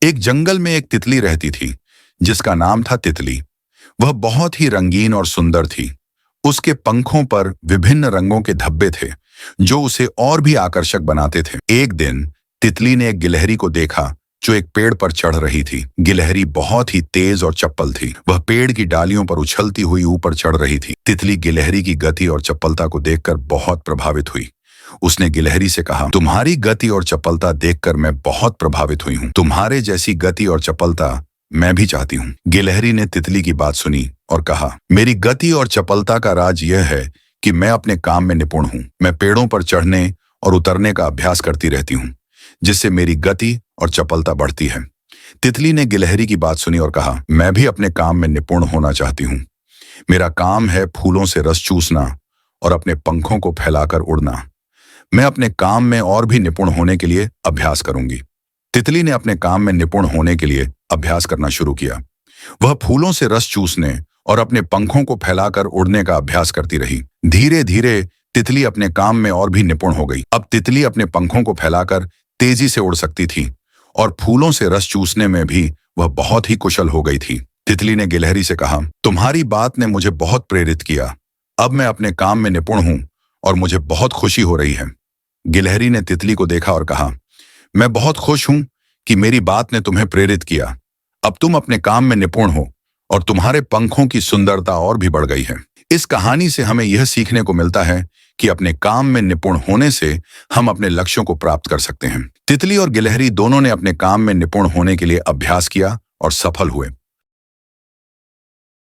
एक जंगल में एक तितली रहती थी जिसका नाम था तितली। वह बहुत ही रंगीन और सुंदर थी। उसके पंखों पर विभिन्न रंगों के धब्बे थे जो उसे और भी आकर्षक बनाते थे। एक दिन तितली ने एक गिलहरी को देखा जो एक पेड़ पर चढ़ रही थी। गिलहरी बहुत ही तेज और चप्पल थी। वह पेड़ की डालियों पर उछलती हुई ऊपर चढ़ रही थी। तितली गिलहरी की गति और चप्पलता को देखकर बहुत प्रभावित हुई। उसने गिलहरी से कहा, तुम्हारी गति और चपलता देखकर मैं बहुत प्रभावित हुई हूँ। तुम्हारे जैसी गति और चपलता मैं भी चाहती हूँ। गिलहरी ने तितली की बात सुनी और कहा, मेरी गति और चपलता का राज यह है कि मैं अपने काम में निपुण हूँ। मैं पेड़ों पर चढ़ने और उतरने का अभ्यास करती रहती हूँ, जिससे मेरी गति और चपलता बढ़ती है। तितली ने गिलहरी की बात सुनी और कहा, मैं भी अपने काम में निपुण होना चाहती हूँ। मेरा काम है फूलों से रस चूसना और अपने पंखों को फैलाकर उड़ना। मैं अपने काम में और भी निपुण होने के लिए अभ्यास करूंगी। तितली ने अपने काम में निपुण होने के लिए अभ्यास करना शुरू किया। वह फूलों से रस चूसने और अपने पंखों को फैलाकर उड़ने का अभ्यास करती रही। धीरे धीरे तितली अपने काम में और भी निपुण हो गई। अब तितली अपने पंखों को फैलाकर तेजी से उड़ सकती थी और फूलों से रस चूसने में भी वह बहुत ही कुशल हो गई थी। तितली ने गिलहरी से कहा, तुम्हारी बात ने मुझे बहुत प्रेरित किया। अब मैं अपने काम में निपुण हूं और मुझे बहुत खुशी हो रही है। गिलहरी ने तितली को देखा और कहा, मैं बहुत खुश हूं कि मेरी बात ने तुम्हें प्रेरित किया। अब तुम अपने काम में निपुण हो और तुम्हारे पंखों की सुंदरता और भी बढ़ गई है। इस कहानी से हमें यह सीखने को मिलता है कि अपने काम में निपुण होने से हम अपने लक्ष्यों को प्राप्त कर सकते हैं। तितली और गिलहरी दोनों ने अपने काम में निपुण होने के लिए अभ्यास किया और सफल हुए।